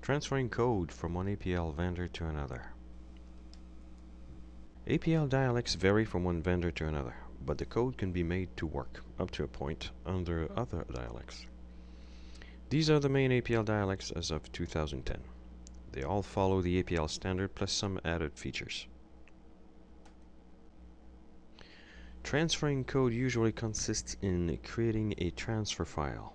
Transferring code from one APL vendor to another. APL dialects vary from one vendor to another, but the code can be made to work, up to a point, under other dialects. These are the main APL dialects as of 2010. They all follow the APL standard plus some added features. Transferring code usually consists in creating a transfer file.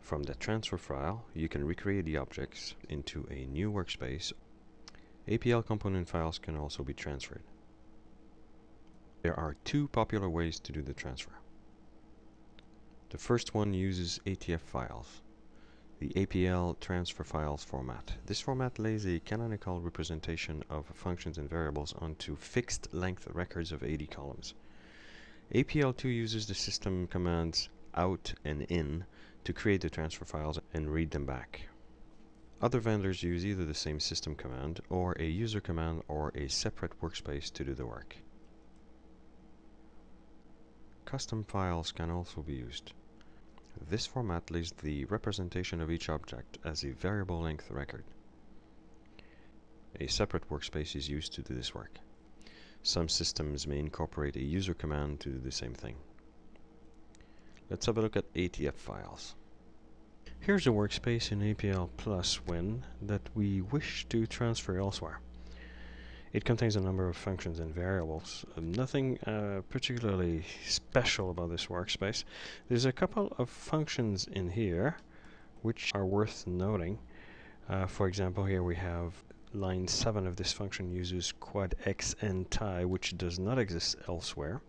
From that transfer file, you can recreate the objects into a new workspace. APL component files can also be transferred. There are two popular ways to do the transfer. The first one uses ATF files, the APL Transfer Files format. This format lays a canonical representation of functions and variables onto fixed length records of 80 columns. APL2 uses the system commands out and in to create the transfer files and read them back. Other vendors use either the same system command or a user command or a separate workspace to do the work. Custom files can also be used. This format lays the representation of each object as a variable length record. A separate workspace is used to do this work. Some systems may incorporate a user command to do the same thing. Let's have a look at ATF files. Here's a workspace in APL Plus Win that we wish to transfer elsewhere. It contains a number of functions and variables. Nothing particularly special about this workspace. There's a couple of functions in here which are worth noting. For example, here we have line 7 of this function uses quad x and tie, which does not exist elsewhere.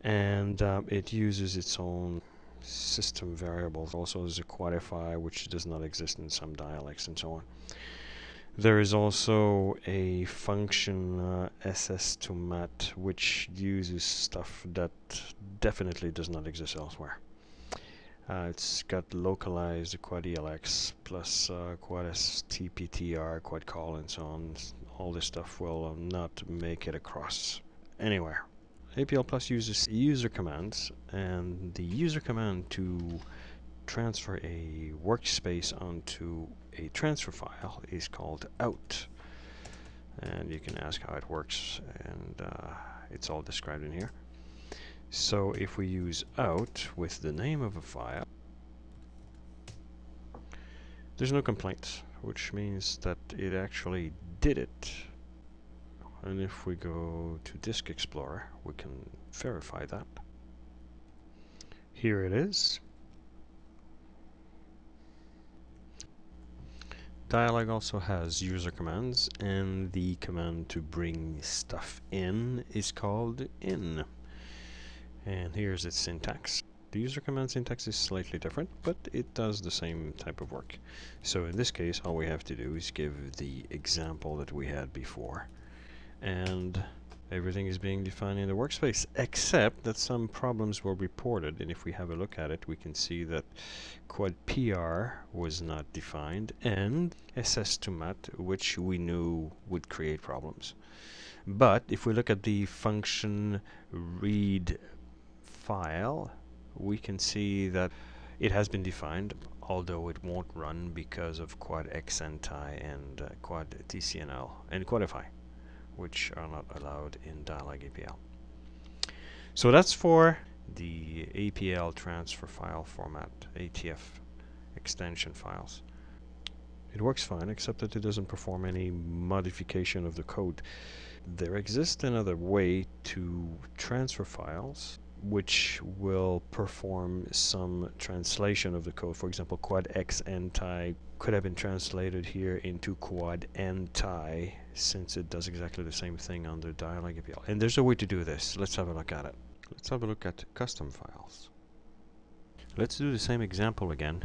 And it uses its own system variables. Also there's a quadify, which does not exist in some dialects, and so on. There is also a function ss to mat, which uses stuff that definitely does not exist elsewhere. It's got localized quad elx plus quad stptr, quad call, and so on. All this stuff will not make it across anywhere. APL Plus uses user commands, and the user command to transfer a workspace onto a transfer file is called out. And you can ask how it works, and it's all described in here. So if we use out with the name of a file, there's no complaints, which means that it actually did it. And if we go to Disk Explorer, we can verify that. Here it is. Dialog also has user commands, and the command to bring stuff in is called in. And here's its syntax. The user command syntax is slightly different, but it does the same type of work. So in this case, all we have to do is give the example that we had before, and everything is being defined in the workspace, except that some problems were reported. And if we have a look at it, we can see that quad PR was not defined, and SS to mat, which we knew would create problems. But if we look at the function read file, we can see that it has been defined, although it won't run because of quad x and tie and quad tcnl and quadify, which are not allowed in Dialog APL. So that's for the APL transfer file format, ATF extension files. It works fine, except that it doesn't perform any modification of the code. There exists another way to transfer files which will perform some translation of the code. For example, quad x and tie could have been translated here into quad and tie, since it does exactly the same thing under Dialog APL. And there's a way to do this. Let's have a look at it. Let's have a look at custom files. Let's do the same example again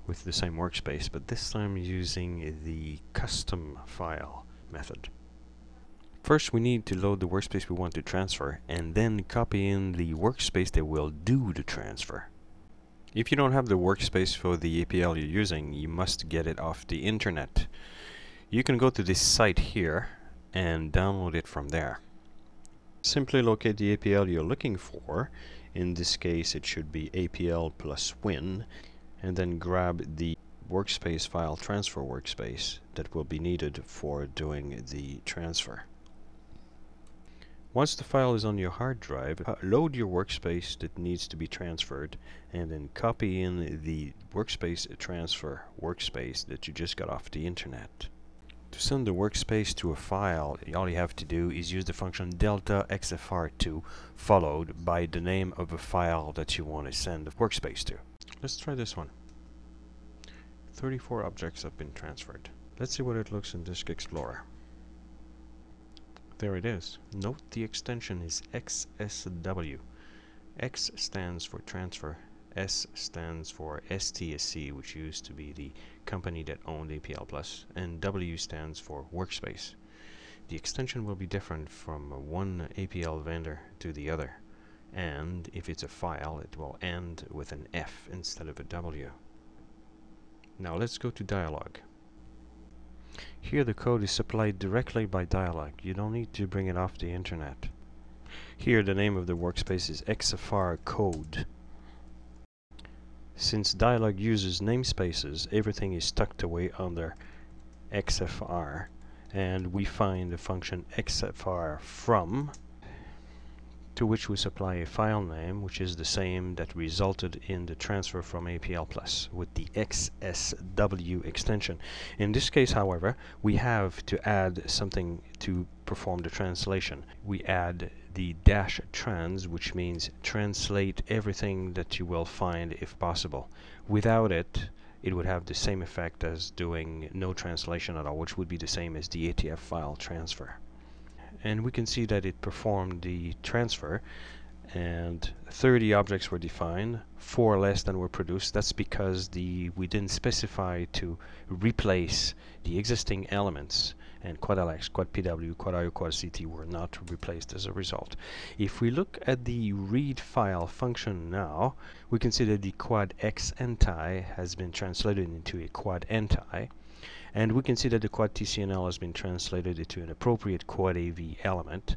with the same workspace, but this time using the custom file method. First, we need to load the workspace we want to transfer, and then copy in the workspace that will do the transfer. If you don't have the workspace for the APL you're using, you must get it off the internet. You can go to this site here and download it from there. Simply locate the APL you're looking for. In this case, it should be APL Plus Win, and then grab the workspace file transfer workspace that will be needed for doing the transfer. Once the file is on your hard drive, load your workspace that needs to be transferred and then copy in the workspace transfer workspace that you just got off the internet. To send the workspace to a file, all you have to do is use the function delta xfr2 followed by the name of a file that you want to send the workspace to. Let's try this one. 34 objects have been transferred. Let's see what it looks in Disk Explorer. There it is. Note the extension is XSW. X stands for transfer, S stands for STSC, which used to be the company that owned APL Plus, and W stands for workspace. The extension will be different from one APL vendor to the other, and if it's a file, it will end with an F instead of a W. Now let's go to dialog. Here the code is supplied directly by dialog. You don't need to bring it off the internet. Here the name of the workspace is XFR code. Since dialog uses namespaces, everything is tucked away under XFR, and we find the function XFR from, to which we supply a file name which is the same that resulted in the transfer from APL Plus with the XSW extension. In this case, however, we have to add something to perform the translation. We add the -trans, which means translate everything that you will find if possible. Without it, it would have the same effect as doing no translation at all, which would be the same as the ATF file transfer. And we can see that it performed the transfer, and 30 objects were defined, 4 less than were produced. That's because we didn't specify to replace the existing elements, and quad LX, quad PW, quad IO, quad CT were not replaced as a result. If we look at the read file function now, we can see that the quad X enti has been translated into a quad enti, and we can see that the quad TCNL has been translated into an appropriate quad AV element,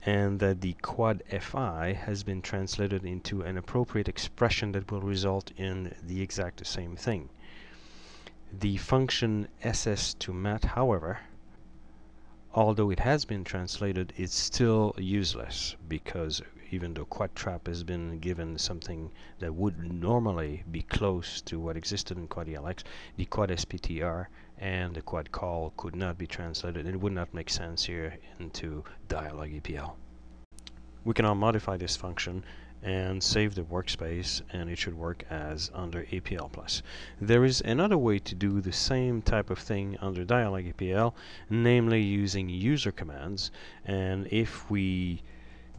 and that the quad FI has been translated into an appropriate expression that will result in the exact same thing. The function SS to mat, however, although it has been translated, it's still useless, because even though quad trap has been given something that would normally be close to what existed in quad ELX, the quad SPTR and the quad call could not be translated. It would not make sense here into dialog APL. We can now modify this function and save the workspace, and it should work as under APL Plus. There is another way to do the same type of thing under dialog APL, namely using user commands. And if we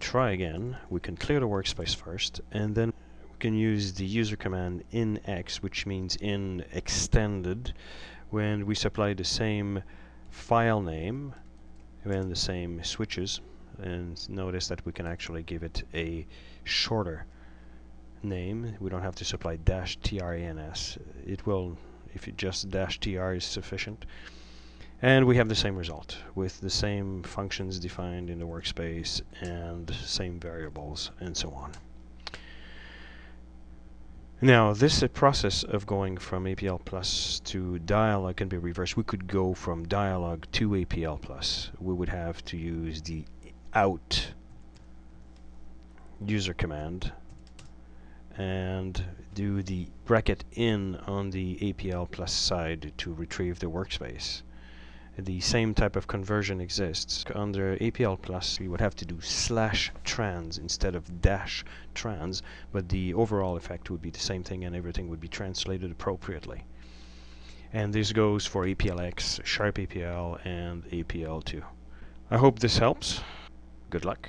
try again, we can clear the workspace first, and then we can use the user command in X, which means in extended, when we supply the same file name and the same switches. And notice that we can actually give it a shorter name. We don't have to supply -trans. It will, if it just -tr is sufficient. And we have the same result with the same functions defined in the workspace and same variables and so on. Now, this process of going from APL Plus to dialog can be reversed. We could go from dialog to APL Plus. We would have to use the out user command and do the bracket in on the APL Plus side to retrieve the workspace. The same type of conversion exists. Under APL Plus, we would have to do /trans instead of -trans, but the overall effect would be the same thing, and everything would be translated appropriately. And this goes for APLX, Sharp APL, and APL2. I hope this helps. Good luck.